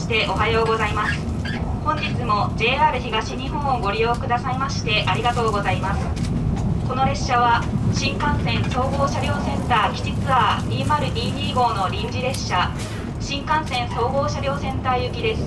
しておはようございます。本日も JR 東日本をご利用くださいましてありがとうございます。この列車は新幹線総合車両センター基地ツアー2022号の臨時列車新幹線総合車両センター行きです。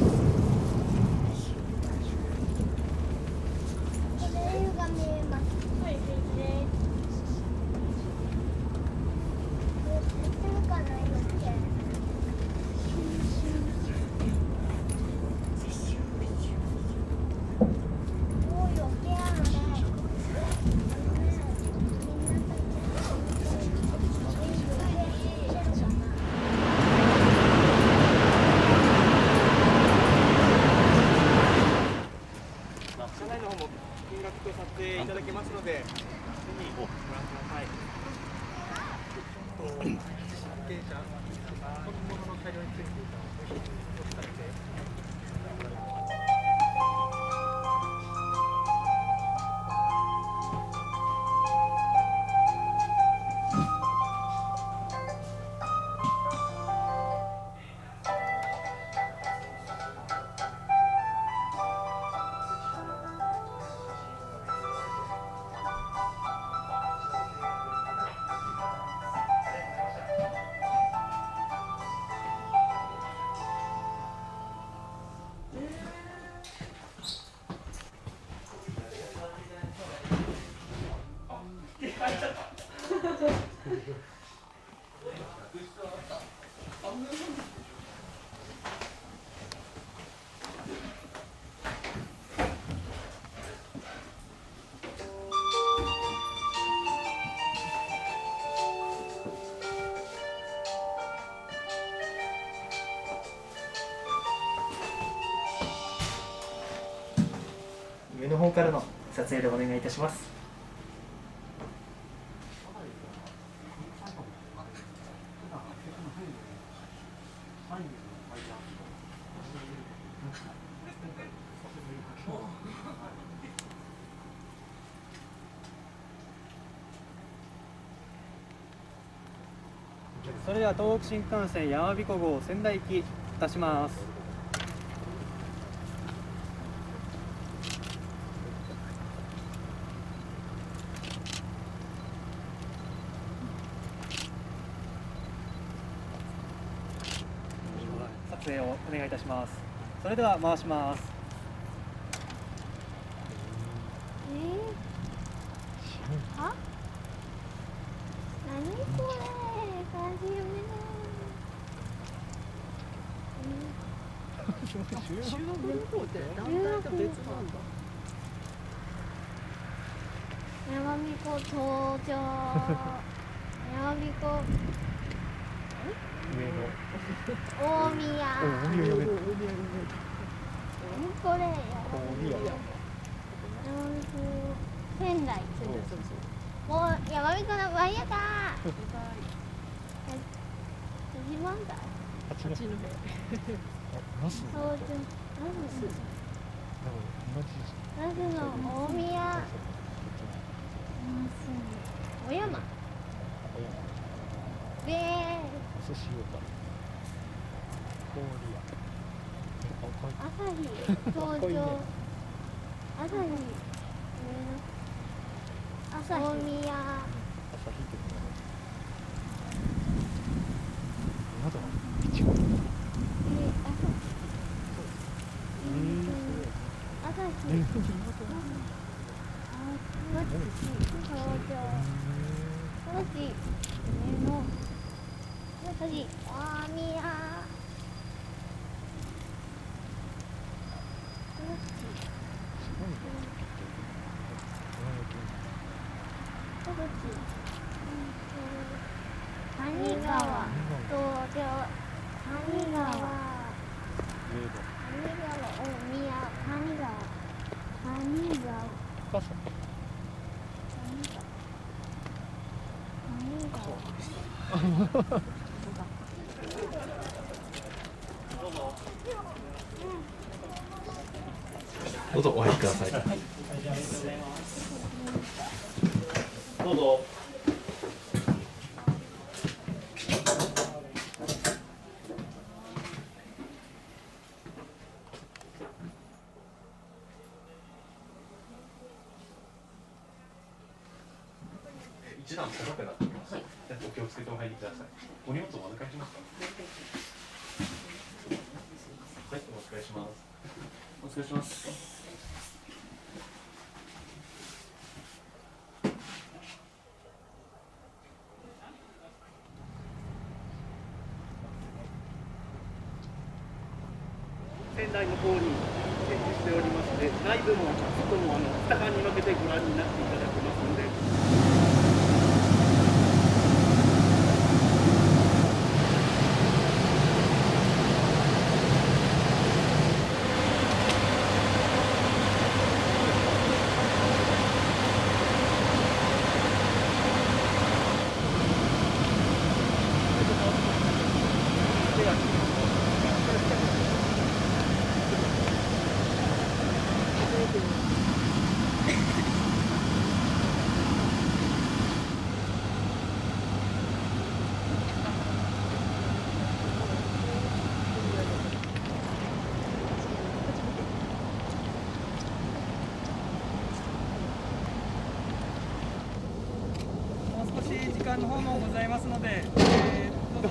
車内の方も見学と撮影いただけますので、ぜひご覧ください。関係者、本物の車両についていたお知らせ。上の方からの撮影でお願いいたします。それでは東北新幹線やまびこ号仙台行き出します。撮影をお願いいたします。それでは回します。あ？何これ？感じ読めない。修学旅行って団体と別なんだ。やまびこ登場。やまびこ。大宮。何これ？やまびこ仙台。もうやまびこのワイヤーだ。八幡台。八戸。ナス。登場。ナスの大宮。小山。で。お寿司をか。朝日登場。朝日。朝日。大宮。朝日ってまだ一号。朝日。谷川登場。谷川。大宮。谷川。谷川。傘。どうぞお入りください。どうぞ。一段高くなっております。お気をつけてお入りください。お荷物お預かりしますか。はい、お願いします。お疲れします。仙台の方に設置しておりますので、内部も外も2班に分けてご覧になっていただけますので。もう少し時間の方もございますので、どうぞ。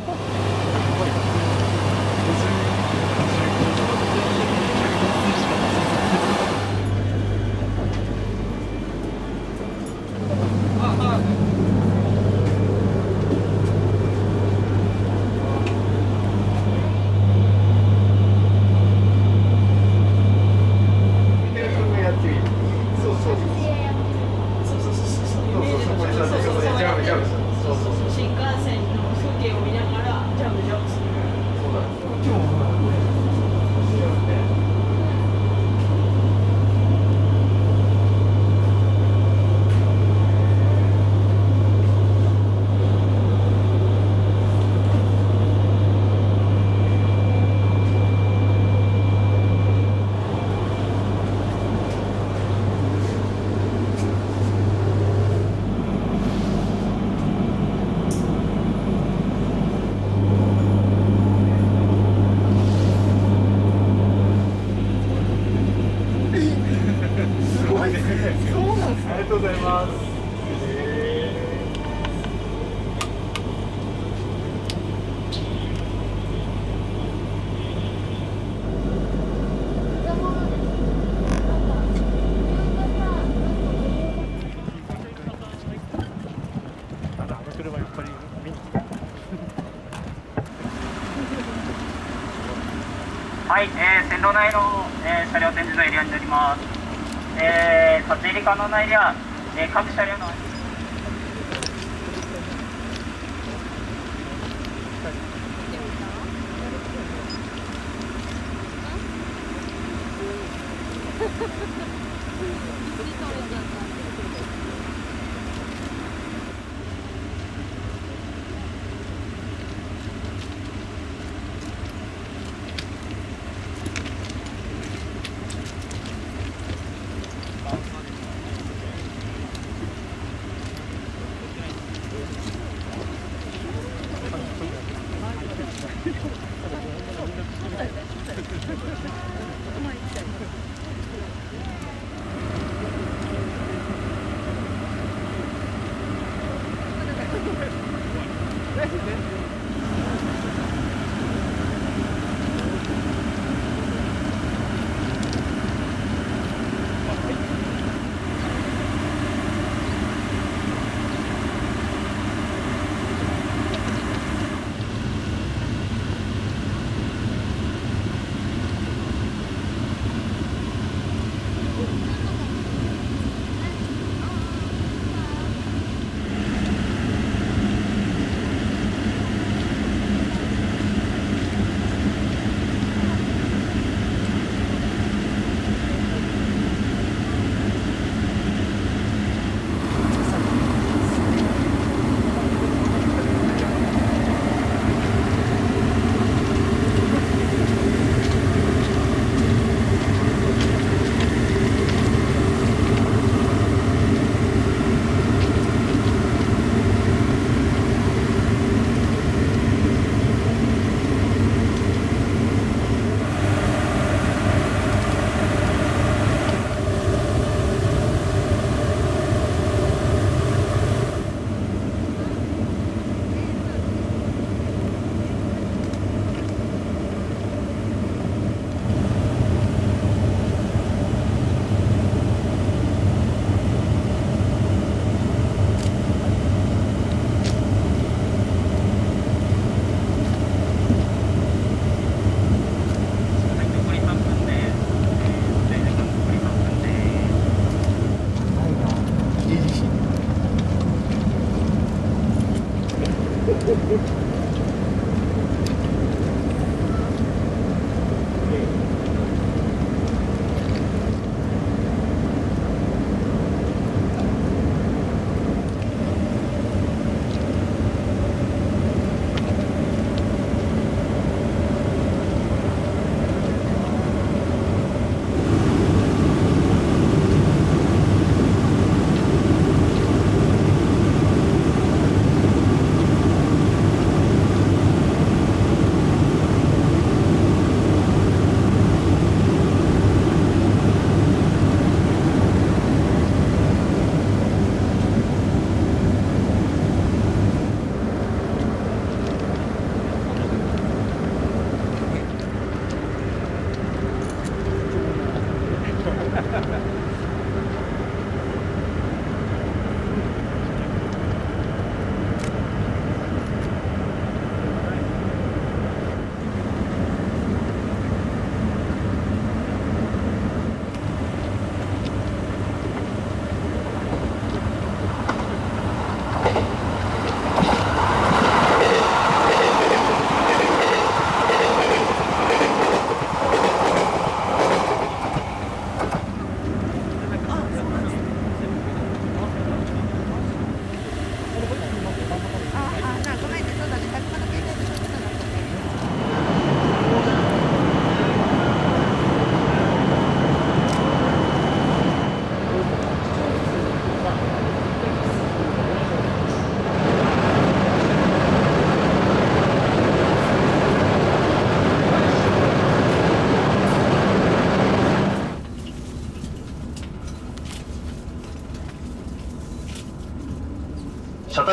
新幹線の風景を見ながらジャンプする。ありがとうございます。はい、線路内の、車両展示のエリアになります。立ち入り可能なエリア、各車両の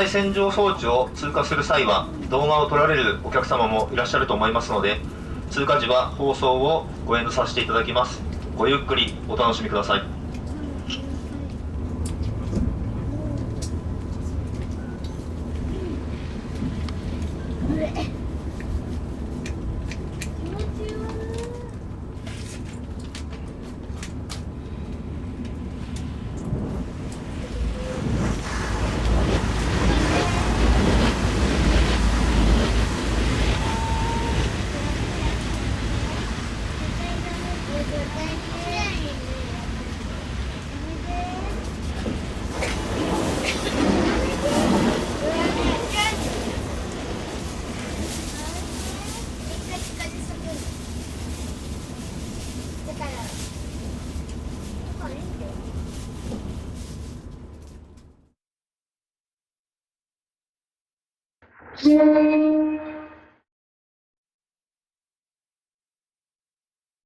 体洗浄装置を通過する際は動画を撮られるお客様もいらっしゃると思いますので、通過時は放送をご遠慮させていただきます。ごゆっくりお楽しみください。だから